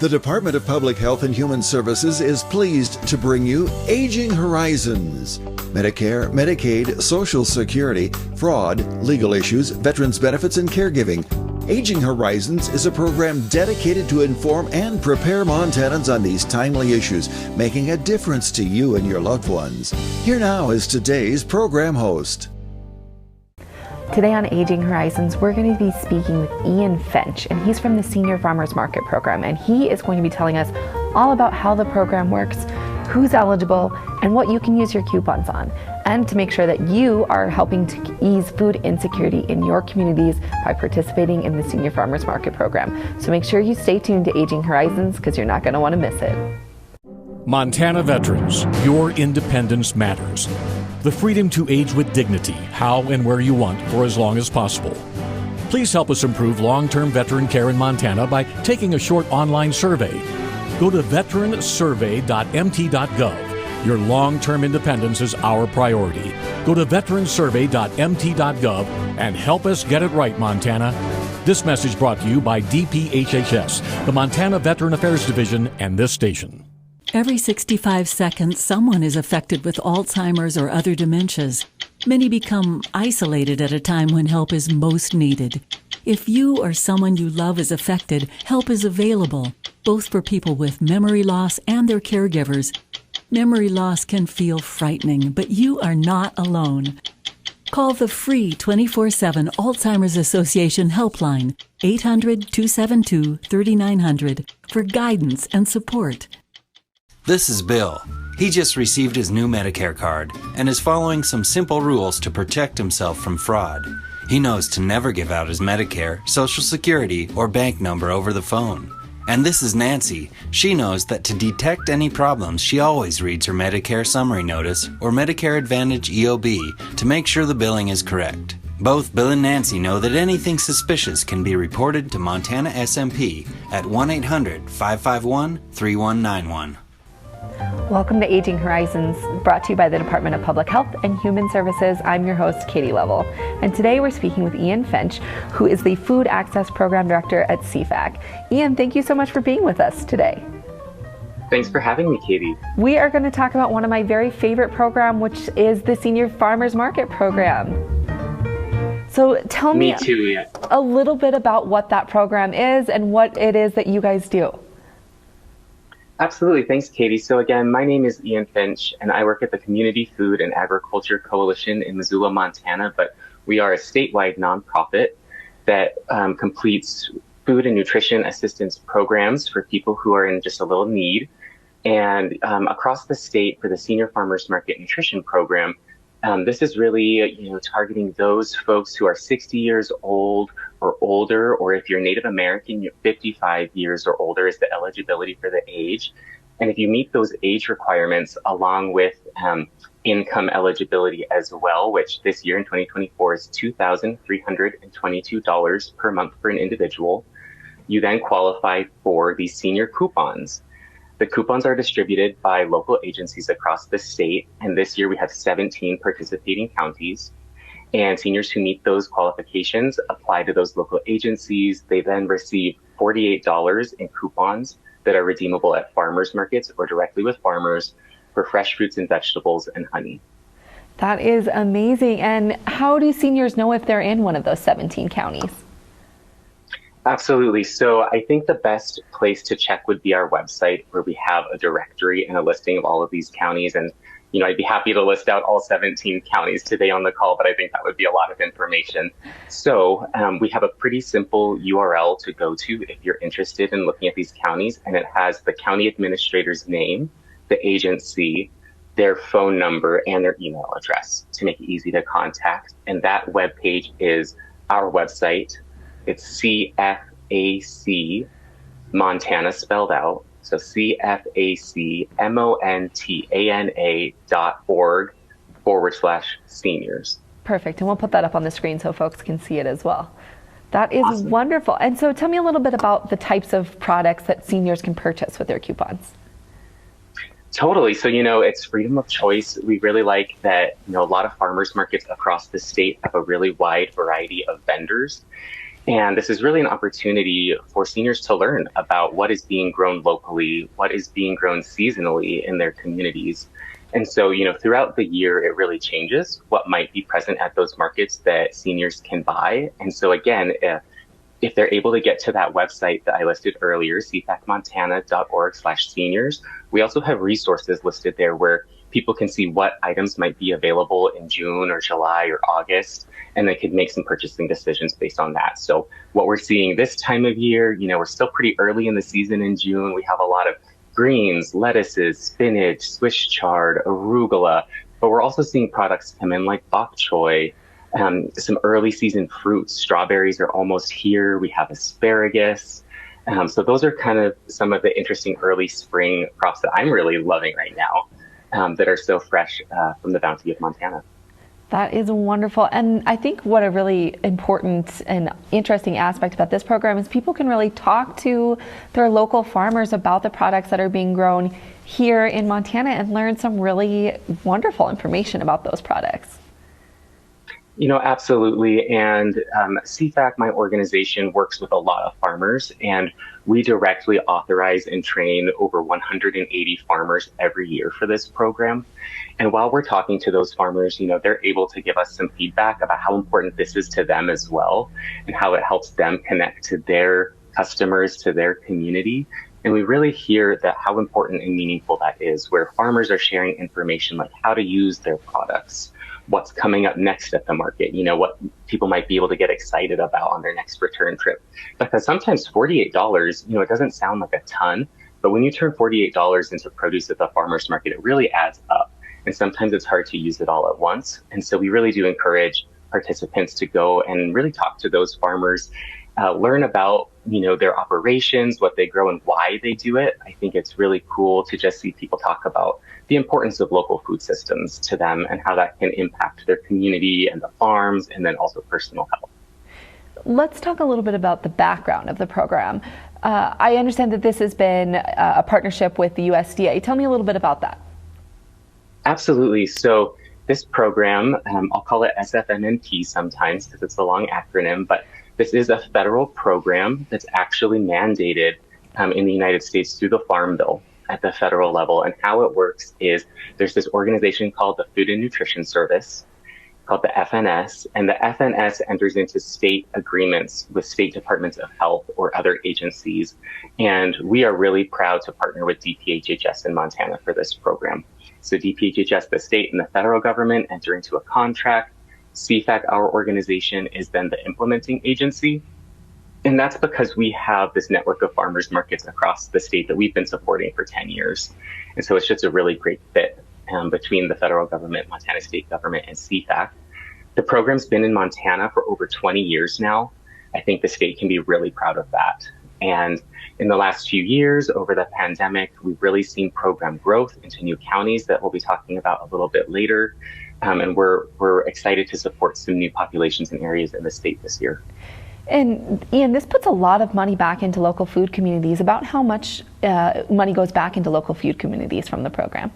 The Department of Public Health and Human Services is pleased to bring you Aging Horizons. Medicare, Medicaid, Social Security, fraud, legal issues, veterans benefits, and caregiving. Aging Horizons is a program dedicated to inform and prepare Montanans on these timely issues, making a difference to you and your loved ones. Here now is today's program host. Today on Aging Horizons, we're going to be speaking with Ian Finch, and he's from the Senior Farmers Market Program, and he is going to be telling us all about how the program works, who's eligible, and what you can use your coupons on, and to make sure that you are helping to ease food insecurity in your communities by participating in the Senior Farmers Market Program. So make sure you stay tuned to Aging Horizons because you're not going to want to miss it. Montana Veterans, your independence matters. The freedom to age with dignity, how and where you want for as long as possible. Please help us improve long-term veteran care in Montana by taking a short online survey. Go to veteransurvey.mt.gov. Your long-term independence is our priority. Go to veteransurvey.mt.gov and help us get it right, Montana. This message brought to you by DPHHS, the Montana Veteran Affairs Division, and this station. Every 65 seconds, someone is affected with Alzheimer's or other dementias. Many become isolated at a time when help is most needed. If you or someone you love is affected, help is available, both for people with memory loss and their caregivers. Memory loss can feel frightening, but you are not alone. Call the free 24/7 Alzheimer's Association helpline, 800-272-3900, for guidance and support. This is Bill. He just received his new Medicare card and is following some simple rules to protect himself from fraud. He knows to never give out his Medicare, Social Security, or bank number over the phone. And this is Nancy. She knows that to detect any problems, she always reads her Medicare Summary Notice or Medicare Advantage EOB to make sure the billing is correct. Both Bill and Nancy know that anything suspicious can be reported to Montana SMP at 1-800-551-3191. Welcome to Aging Horizons, brought to you by the Department of Public Health and Human Services. I'm your host, Katie Lovell, and today we're speaking with Ian Finch, who is the Food Access Program Director at CFAC. Ian, thank you so much for being with us today. Thanks for having me, Katie. We are going to talk about one of my very favorite programs, which is the Senior Farmers Market Program. So tell me a little bit about what that program is and what it is that you guys do. Absolutely. Thanks, Katie. So again, my name is Ian Finch, and I work at the Community Food and Agriculture Coalition in Missoula, Montana, but we are a statewide nonprofit that completes food and nutrition assistance programs for people who are in just a little need. And across the state for the Senior Farmers Market Nutrition Program, this is really, targeting those folks who are 60 years old or older, or if you're Native American, you're 55 years or older is the eligibility for the age. And if you meet those age requirements along with income eligibility as well, which this year in 2024 is $2,322 per month for an individual, you then qualify for these senior coupons. The coupons are distributed by local agencies across the state, and this year we have 17 participating counties. And seniors who meet those qualifications apply to those local agencies. They then receive $48 in coupons that are redeemable at farmers markets or directly with farmers for fresh fruits and vegetables and honey. That is amazing. And how do seniors know if they're in one of those 17 counties? Absolutely. So I think the best place to check would be our website, where we have a directory and a listing of all of these counties. And I'd be happy to list out all 17 counties today on the call, but I think that would be a lot of information. So we have a pretty simple URL to go to if you're interested in looking at these counties, and it has the county administrator's name, the agency, their phone number, and their email address to make it easy to contact. And that webpage is our website. It's CFAC Montana spelled out. So CFACMontana.org/seniors. Perfect. And we'll put that up on the screen so folks can see it as well. That is awesome. Wonderful. And so tell me a little bit about the types of products that seniors can purchase with their coupons. Totally. So, it's freedom of choice. We really like that, a lot of farmers markets across the state have a really wide variety of vendors. And this is really an opportunity for seniors to learn about what is being grown locally, what is being grown seasonally in their communities. And so, throughout the year, it really changes what might be present at those markets that seniors can buy. And so again, if they're able to get to that website that I listed earlier, cfacmontana.org/seniors, we also have resources listed there where people can see what items might be available in June or July or August, and they could make some purchasing decisions based on that. So what we're seeing this time of year, we're still pretty early in the season in June. We have a lot of greens, lettuces, spinach, Swiss chard, arugula, but we're also seeing products come in like bok choy, some early season fruits. Strawberries are almost here. We have asparagus. So those are kind of some of the interesting early spring crops that I'm really loving right now, that are so fresh from the bounty of Montana. That is wonderful. And I think what a really important and interesting aspect about this program is people can really talk to their local farmers about the products that are being grown here in Montana and learn some really wonderful information about those products. Absolutely. And CFAC, my organization, works with a lot of farmers, and we directly authorize and train over 180 farmers every year for this program. And while we're talking to those farmers, they're able to give us some feedback about how important this is to them as well, and how it helps them connect to their customers, to their community. And we really hear that how important and meaningful that is, where farmers are sharing information like how to use their products, what's coming up next at the market, what people might be able to get excited about on their next return trip. Because sometimes $48, it doesn't sound like a ton, but when you turn $48 into produce at the farmer's market, it really adds up. And sometimes it's hard to use it all at once. And so we really do encourage participants to go and really talk to those farmers, learn about, their operations, what they grow and why they do it. I think it's really cool to just see people talk about the importance of local food systems to them and how that can impact their community and the farms, and then also personal health. Let's talk a little bit about the background of the program. I understand that this has been a partnership with the USDA. Tell me a little bit about that. Absolutely. So this program, I'll call it SFMNP sometimes because it's a long acronym, but this is a federal program that's actually mandated in the United States through the Farm Bill at the federal level. And how it works is there's this organization called the Food and Nutrition Service, called the FNS, and the FNS enters into state agreements with state departments of health or other agencies. And we are really proud to partner with DPHHS in Montana for this program. So DPHHS, the state and the federal government, enter into a contract. CFAC, our organization, is then the implementing agency. And that's because we have this network of farmers markets across the state that we've been supporting for 10 years. And so it's just a really great fit between the federal government, Montana state government, and CFAC. The program's been in Montana for over 20 years now. I think the state can be really proud of that. And in the last few years, over the pandemic, we've really seen program growth into new counties that we'll be talking about a little bit later. And we're excited to support some new populations and areas in the state this year. And Ian, this puts a lot of money back into local food communities. About how much money goes back into local food communities from the program?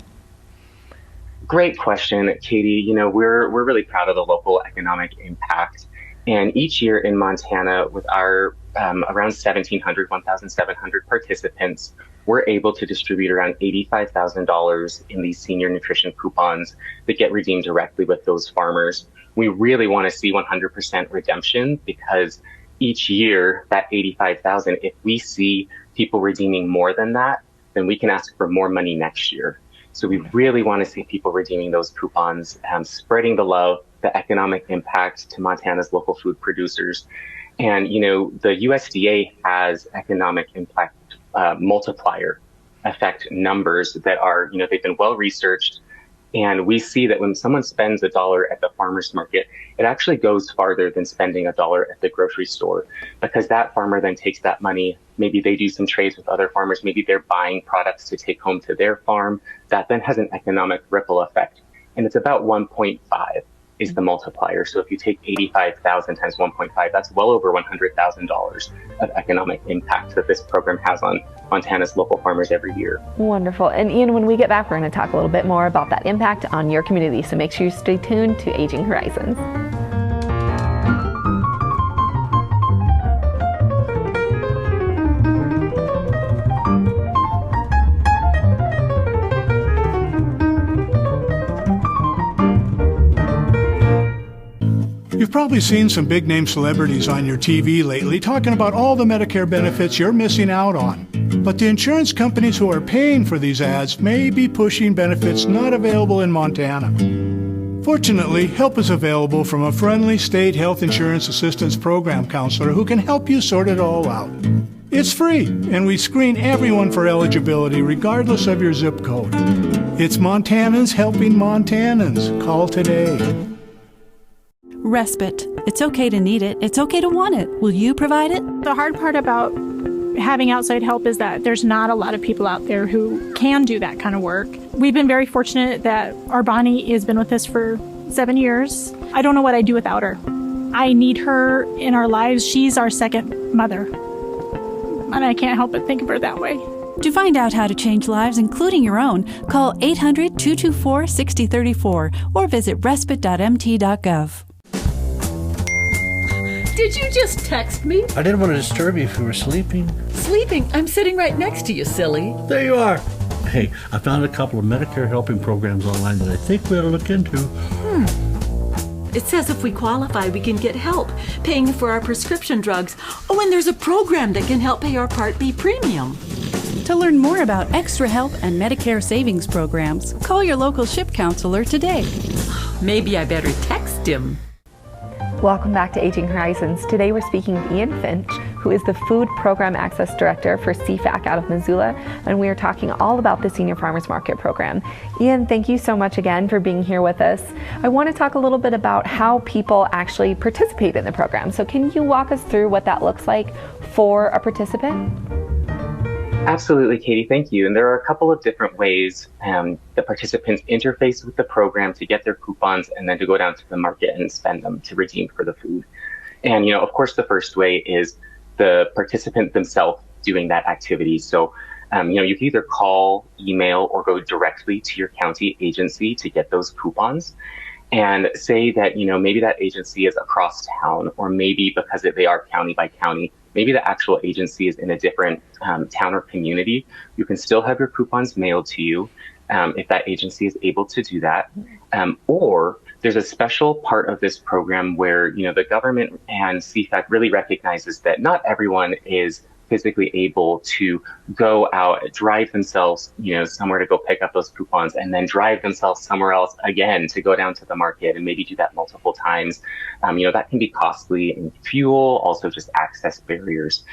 Great question, Katie. We're really proud of the local economic impact. And each year in Montana, with our around 1,700 participants, we're able to distribute around $85,000 in these senior nutrition coupons that get redeemed directly with those farmers. We really want to see 100% redemption, because each year, that $85,000, if we see people redeeming more than that, then we can ask for more money next year. So we really want to see people redeeming those coupons, spreading the love, the economic impact to Montana's local food producers. And, the USDA has economic impact multiplier effect numbers that are, they've been well researched. And we see that when someone spends $1 at the farmer's market, it actually goes farther than spending $1 at the grocery store, because that farmer then takes that money. Maybe they do some trades with other farmers. Maybe they're buying products to take home to their farm. That then has an economic ripple effect. And it's about 1.5 is the multiplier. So if you take 85,000 times 1.5, that's well over $100,000 of economic impact that this program has on Montana's local farmers every year. Wonderful. And Ian, when we get back, we're going to talk a little bit more about that impact on your community. So make sure you stay tuned to Aging Horizons. You've probably seen some big-name celebrities on your TV lately talking about all the Medicare benefits you're missing out on. But the insurance companies who are paying for these ads may be pushing benefits not available in Montana. Fortunately, help is available from a friendly state health insurance assistance program counselor who can help you sort it all out. It's free, and we screen everyone for eligibility regardless of your zip code. It's Montanans helping Montanans. Call today. Respite. It's okay to need it. It's okay to want it. Will you provide it? The hard part about having outside help is that there's not a lot of people out there who can do that kind of work. We've been very fortunate that our Bonnie has been with us for 7 years. I don't know what I'd do without her. I need her in our lives. She's our second mother. And I can't help but think of her that way. To find out how to change lives, including your own, call 800-224-6034 or visit respite.mt.gov. Did you just text me? I didn't want to disturb you if you were sleeping. Sleeping? I'm sitting right next to you, silly. There you are. Hey, I found a couple of Medicare helping programs online that I think we ought to look into. It says if we qualify, we can get help paying for our prescription drugs. Oh, and there's a program that can help pay our Part B premium. To learn more about extra help and Medicare savings programs, call your local SHIP counselor today. Maybe I better text him. Welcome back to Aging Horizons. Today we're speaking with Ian Finch, who is the Food Program Access Director for CFAC out of Missoula, and we are talking all about the Senior Farmers Market Program. Ian, thank you so much again for being here with us. I want to talk a little bit about how people actually participate in the program. So can you walk us through what that looks like for a participant? Absolutely, Katie. Thank you. And there are a couple of different ways the participants interface with the program to get their coupons and then to go down to the market and spend them to redeem for the food. And, of course, the first way is the participant themselves doing that activity. So, you can either call, email, or go directly to your county agency to get those coupons. And say that, maybe that agency is across town, or maybe because they are county by county, maybe the actual agency is in a different town or community. You can still have your coupons mailed to you if that agency is able to do that. Or there's a special part of this program where, the government and CFAC really recognizes that not everyone is physically able to go out, drive themselves, somewhere to go pick up those coupons and then drive themselves somewhere else again to go down to the market and maybe do that multiple times. That can be costly in fuel, also just access barriers.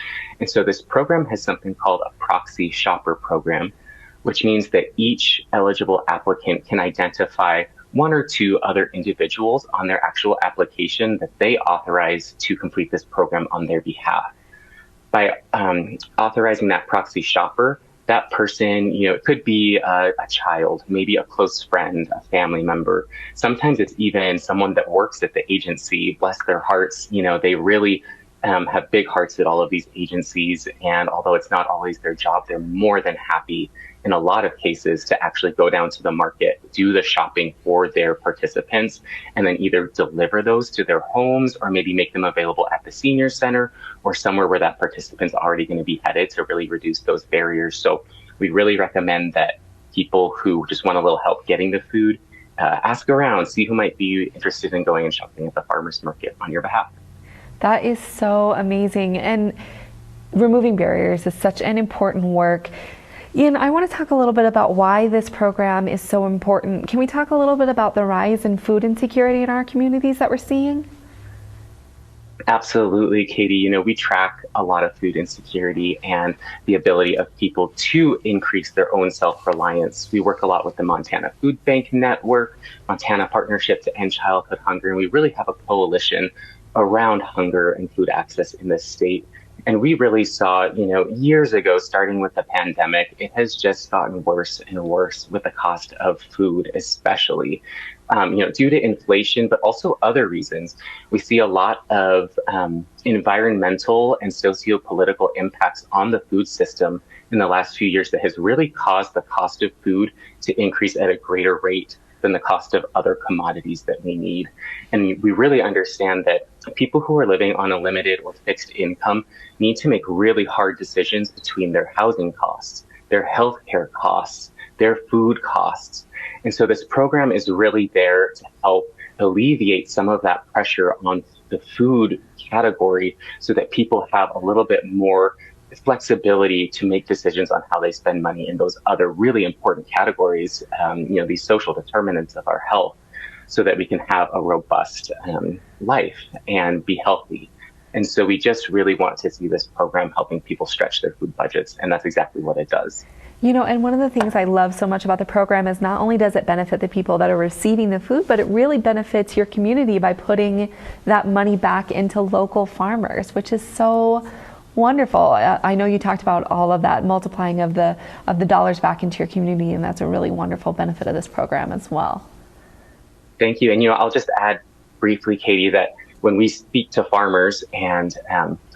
And so this program has something called a proxy shopper program, which means that each eligible applicant can identify one or two other individuals on their actual application that they authorize to complete this program on their behalf. By authorizing that proxy shopper, that person, it could be a child, maybe a close friend, a family member. Sometimes it's even someone that works at the agency. Bless their hearts. They really have big hearts at all of these agencies. And although it's not always their job, they're more than happy in a lot of cases to actually go down to the market, do the shopping for their participants, and then either deliver those to their homes or maybe make them available at the senior center or somewhere where that participant's already going to be headed to really reduce those barriers. So we really recommend that people who just want a little help getting the food, ask around, see who might be interested in going and shopping at the farmers market on your behalf. That is so amazing. And removing barriers is such an important work. Ian, I want to talk a little bit about why this program is so important. Can we talk a little bit about the rise in food insecurity in our communities that we're seeing? Absolutely, Katie. We track a lot of food insecurity and the ability of people to increase their own self-reliance. We work a lot with the Montana Food Bank Network, Montana Partnership to End Childhood Hunger, and we really have a coalition around hunger and food access in this state. And we really saw, years ago, starting with the pandemic, it has just gotten worse and worse with the cost of food, especially, due to inflation, but also other reasons. We see a lot of environmental and socio-political impacts on the food system in the last few years that has really caused the cost of food to increase at a greater rate than the cost of other commodities that we need. And we really understand that people who are living on a limited or fixed income need to make really hard decisions between their housing costs, their healthcare costs, their food costs. And so this program is really there to help alleviate some of that pressure on the food category so that people have a little bit more flexibility to make decisions on how they spend money in those other really important categories, these social determinants of our health, so that we can have a robust life and be healthy. And so we just really want to see this program helping people stretch their food budgets, and that's exactly what it does. And one of the things I love so much about the program is not only does it benefit the people that are receiving the food, but it really benefits your community by putting that money back into local farmers, which is so wonderful. I know you talked about all of that multiplying of the dollars back into your community, and that's a really wonderful benefit of this program as well. Thank you. And I'll just add briefly, Katie, that when we speak to farmers, and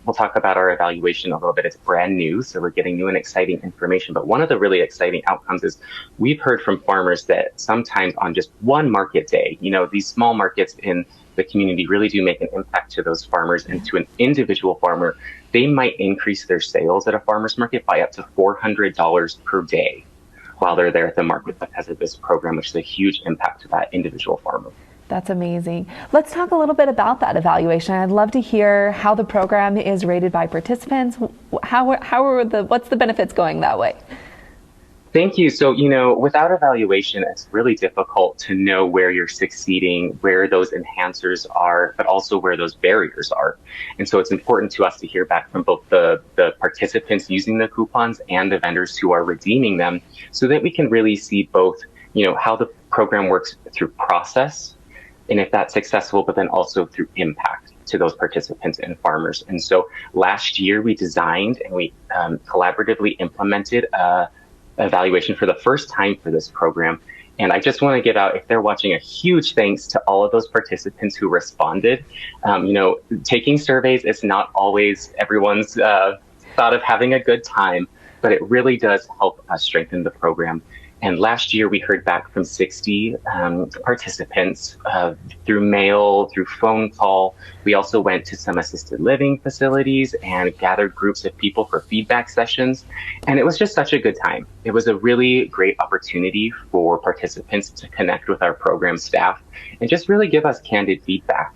we'll talk about our evaluation a little bit, it's brand new, so we're getting new and exciting information. But one of the really exciting outcomes is we've heard from farmers that sometimes on just one market day, these small markets in the community really do make an impact to those farmers, and to an individual farmer, they might increase their sales at a farmer's market by up to $400 per day while they're there at the market because of this program, which is a huge impact to that individual farmer. That's amazing. Let's talk a little bit about that evaluation. I'd love to hear how the program is rated by participants. What's the benefits going that way? Thank you. So, without evaluation, it's really difficult to know where you're succeeding, where those enhancers are, but also where those barriers are. And so it's important to us to hear back from both the participants using the coupons and the vendors who are redeeming them, so that we can really see both, how the program works through process, and if that's successful, but then also through impact to those participants and farmers. And so last year we designed and we collaboratively implemented evaluation for the first time for this program. And I just want to give out, if they're watching, a huge thanks to all of those participants who responded. Taking surveys is not always everyone's thought of having a good time, but it really does help us strengthen the program. And last year we heard back from 60 participants through mail, through phone call. We also went to some assisted living facilities and gathered groups of people for feedback sessions. And it was just such a good time. It was a really great opportunity for participants to connect with our program staff and just really give us candid feedback.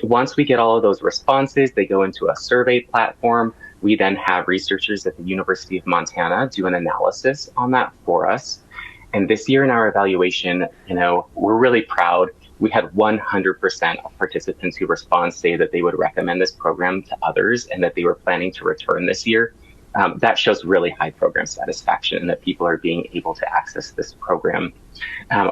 Once we get all of those responses, they go into a survey platform. We then have researchers at the University of Montana do an analysis on that for us. And this year in our evaluation, we're really proud. We had 100% of participants who respond say that they would recommend this program to others and that they were planning to return this year. That shows really high program satisfaction and that people are being able to access this program.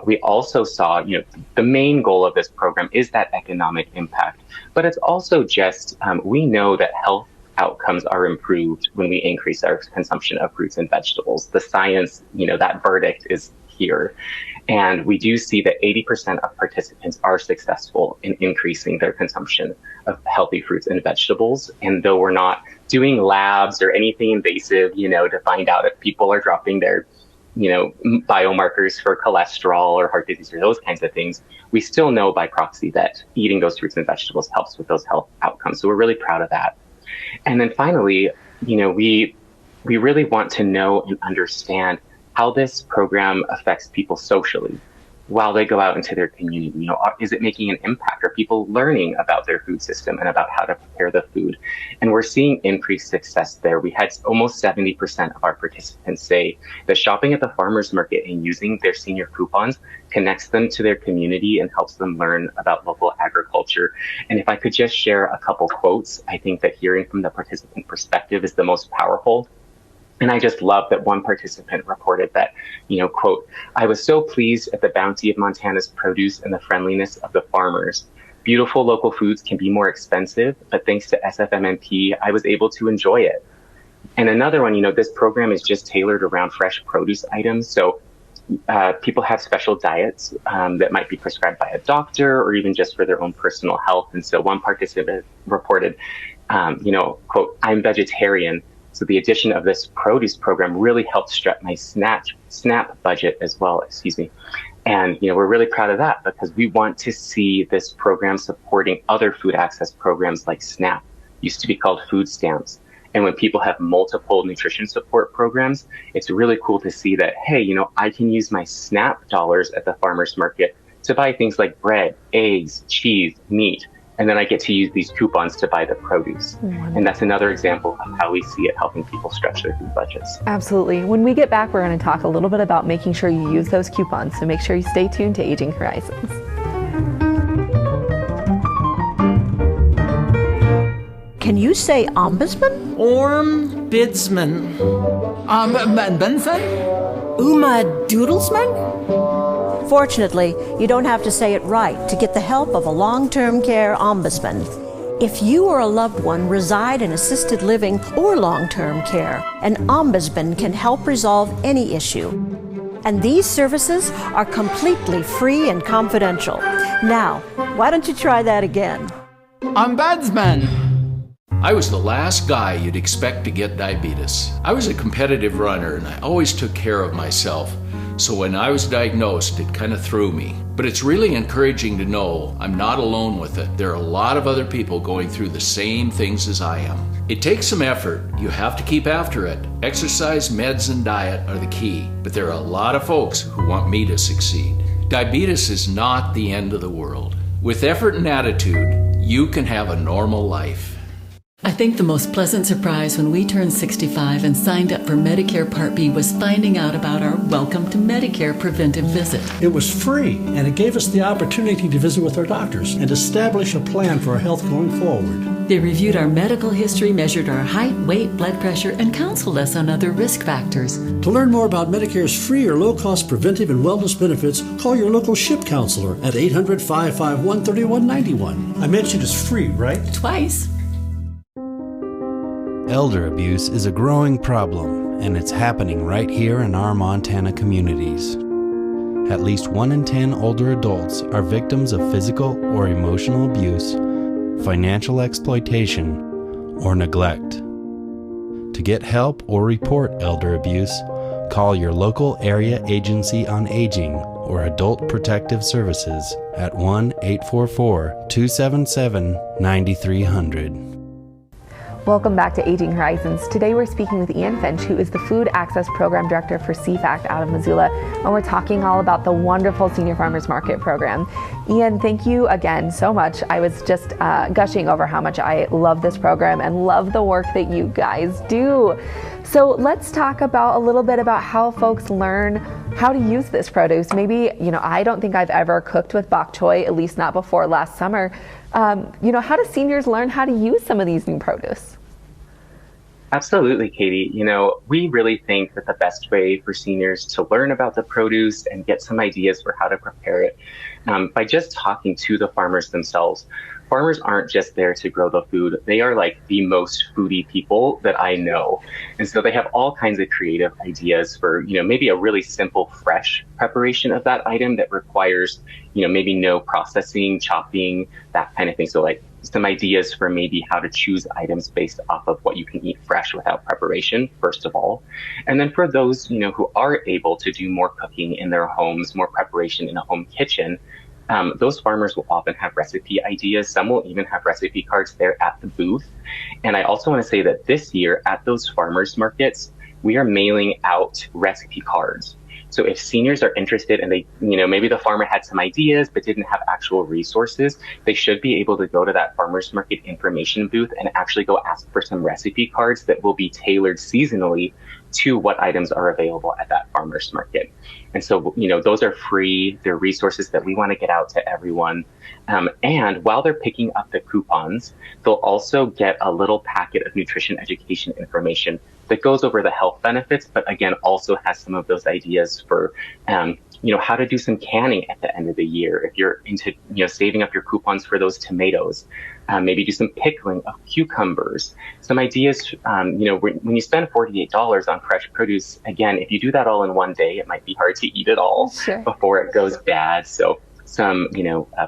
We also saw, the main goal of this program is that economic impact, but it's also just, we know that health outcomes are improved when we increase our consumption of fruits and vegetables. The science, that verdict is here. And we do see that 80% of participants are successful in increasing their consumption of healthy fruits and vegetables. And though we're not doing labs or anything invasive, to find out if people are dropping their, biomarkers for cholesterol or heart disease or those kinds of things, we still know by proxy that eating those fruits and vegetables helps with those health outcomes. So we're really proud of that. And then finally, we really want to know and understand how this program affects people socially while they go out into their community. Is it making an impact? Are people learning about their food system and about how to prepare the food? And we're seeing increased success there. We had almost 70% of our participants say that shopping at the farmers market and using their senior coupons connects them to their community and helps them learn about local agriculture. And if I could just share a couple quotes, I think that hearing from the participant perspective is the most powerful. And I just love that one participant reported that, quote, "I was so pleased at the bounty of Montana's produce and the friendliness of the farmers. Beautiful local foods can be more expensive, but thanks to SFMMP, I was able to enjoy it." And another one, this program is just tailored around fresh produce items. So people have special diets that might be prescribed by a doctor or even just for their own personal health. And so one participant reported, quote, "I'm vegetarian. So the addition of this produce program really helped stretch my SNAP budget as well, And, we're really proud of that because we want to see this program supporting other food access programs like SNAP, used to be called food stamps. And when people have multiple nutrition support programs, it's really cool to see that, hey, I can use my SNAP dollars at the farmer's market to buy things like bread, eggs, cheese, meat. And then I get to use these coupons to buy the produce. And that's another example of how we see it helping people stretch their food budgets. Absolutely. When we get back, we're going to talk a little bit about making sure you use those coupons. So make sure you stay tuned to Aging Horizons. Can you say ombudsman? Ombudsman. Benson? Uma Doodlesman? Fortunately, you don't have to say it right to get the help of a long-term care ombudsman. If you or a loved one reside in assisted living or long-term care, an ombudsman can help resolve any issue. And these services are completely free and confidential. Now, why don't you try that again? Ombudsman. I was the last guy you'd expect to get diabetes. I was a competitive runner and I always took care of myself. So when I was diagnosed, it kind of threw me. But it's really encouraging to know I'm not alone with it. There are a lot of other people going through the same things as I am. It takes some effort. You have to keep after it. Exercise, meds, and diet are the key. But there are a lot of folks who want me to succeed. Diabetes is not the end of the world. With effort and attitude, you can have a normal life. I think the most pleasant surprise when we turned 65 and signed up for Medicare Part B was finding out about our Welcome to Medicare preventive visit. It was free, and it gave us the opportunity to visit with our doctors and establish a plan for our health going forward. They reviewed our medical history, measured our height, weight, blood pressure, and counseled us on other risk factors. To learn more about Medicare's free or low-cost preventive and wellness benefits, call your local SHIP counselor at 800-551-3191. I mentioned it's free, right? Twice. Elder abuse is a growing problem, and it's happening right here in our Montana communities. At least 1 in 10 older adults are victims of physical or emotional abuse, financial exploitation, or neglect. To get help or report elder abuse, call your local area agency on aging or Adult Protective Services at 1-844-277-9300. Welcome back to Aging Horizons. Today we're speaking with Ian Finch, who is the Food Access Program Director for CFACT out of Missoula, and we're talking all about the wonderful Senior Farmers Market program. Ian, thank you again so much. I was just gushing over how much I love this program and love the work that you guys do. So let's talk about a little bit about how folks learn how to use this produce. Maybe, I don't think I've ever cooked with bok choy, at least not before last summer. How do seniors learn how to use some of these new produce? Absolutely, Katie. We really think that the best way for seniors to learn about the produce and get some ideas for how to prepare it by just talking to the farmers themselves. Farmers aren't just there to grow the food. They are like the most foodie people that I know. And so they have all kinds of creative ideas for, maybe a really simple, fresh preparation of that item that requires, maybe no processing, chopping, that kind of thing. So like some ideas for maybe how to choose items based off of what you can eat fresh without preparation, first of all. And then for those, who are able to do more cooking in their homes, more preparation in a home kitchen, those farmers will often have recipe ideas. Some will even have recipe cards there at the booth. And I also want to say that this year at those farmers markets, we are mailing out recipe cards. So if seniors are interested and they, maybe the farmer had some ideas but didn't have actual resources, they should be able to go to that farmers market information booth and actually go ask for some recipe cards that will be tailored seasonally to what items are available at that farmers market. And so, those are free. They're resources that we want to get out to everyone. And while they're picking up the coupons, they'll also get a little packet of nutrition education information that goes over the health benefits, but again, also has some of those ideas for, how to do some canning at the end of the year. If you're into, saving up your coupons for those tomatoes, maybe do some pickling of cucumbers, some ideas, when you spend $48 on fresh produce, again, if you do that all in one day, it might be hard to eat it all before it goes bad. So some,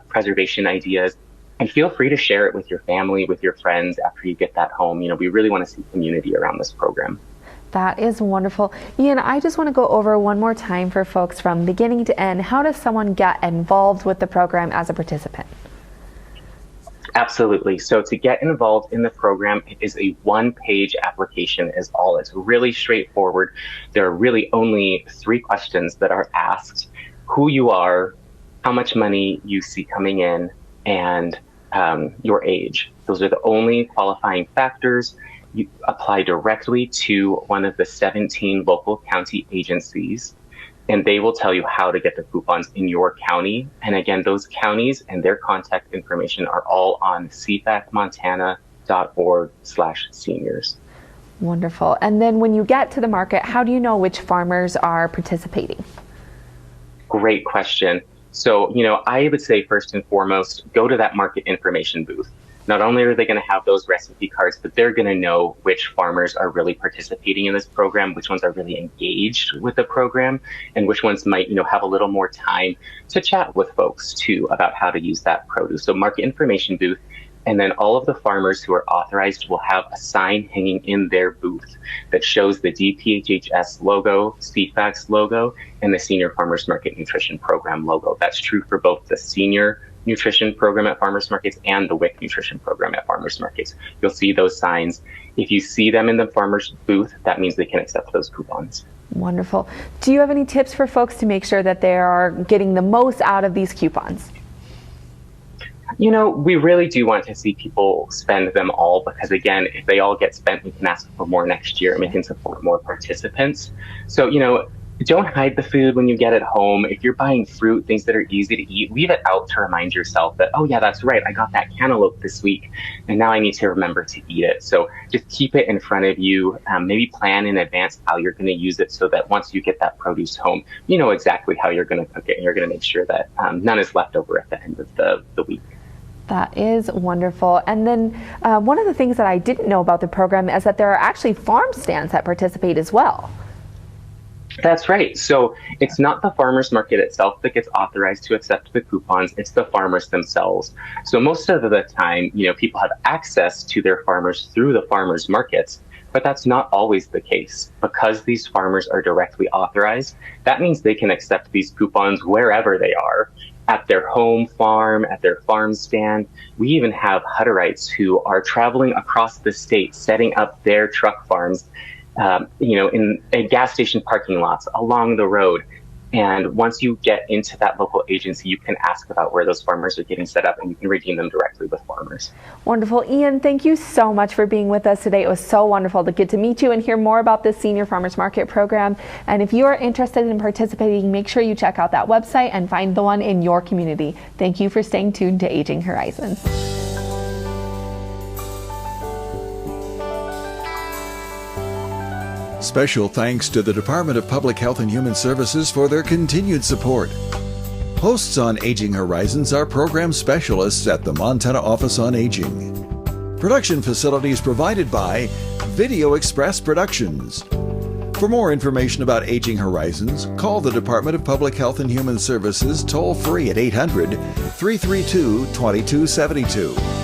preservation ideas. And feel free to share it with your family, with your friends after you get that home. We really want to see community around this program. That is wonderful. Ian, I just want to go over one more time for folks from beginning to end. How does someone get involved with the program as a participant? Absolutely. So to get involved in the program, it is a one-page application is all. It's really straightforward. There are really only 3 questions that are asked: who you are, how much money you see coming in, and your age. Those are the only qualifying factors. You apply directly to one of the 17 local county agencies, and they will tell you how to get the coupons in your county. And again, those counties and their contact information are all on cfacmontana.org/seniors. Wonderful. And then when you get to the market, how do you know which farmers are participating? Great question. So, I would say first and foremost, go to that market information booth. Not only are they going to have those recipe cards, but they're going to know which farmers are really participating in this program, which ones are really engaged with the program, and which ones might, have a little more time to chat with folks too about how to use that produce. So market information booth. And then all of the farmers who are authorized will have a sign hanging in their booth that shows the DPHHS logo, CFAX logo, and the Senior Farmers Market Nutrition Program logo. That's true for both the Senior Nutrition Program at farmers markets and the WIC Nutrition Program at farmers markets. You'll see those signs. If you see them in the farmers booth, that means they can accept those coupons. Wonderful. Do you have any tips for folks to make sure that they are getting the most out of these coupons? We really do want to see people spend them all, because again, if they all get spent, we can ask for more next year and we can support more participants. So, don't hide the food when you get it home. If you're buying fruit, things that are easy to eat, leave it out to remind yourself that, oh yeah, that's right, I got that cantaloupe this week and now I need to remember to eat it. So just keep it in front of you. Maybe plan in advance how you're going to use it so that once you get that produce home, you know exactly how you're going to cook it, and you're going to make sure that none is left over at the end of the week. That is wonderful. And then one of the things that I didn't know about the program is that there are actually farm stands that participate as well. That's right. So it's not the farmers market itself that gets authorized to accept the coupons, it's the farmers themselves. So most of the time, people have access to their farmers through the farmers markets, but that's not always the case. Because these farmers are directly authorized, that means they can accept these coupons wherever they are, at their home farm, at their farm stand. We even have Hutterites who are traveling across the state, setting up their truck farms, in gas station parking lots along the road. And once you get into that local agency, you can ask about where those farmers are getting set up, and you can redeem them directly with farmers. Wonderful. Ian, thank you so much for being with us today. It was so wonderful to get to meet you and hear more about this Senior Farmers Market program. And if you are interested in participating, make sure you check out that website and find the one in your community. Thank you for staying tuned to Aging Horizons. Special thanks to the Department of Public Health and Human Services for their continued support. Hosts on Aging Horizons are program specialists at the Montana Office on Aging. Production facilities provided by Video Express Productions. For more information about Aging Horizons, call the Department of Public Health and Human Services toll-free at 800-332-2272.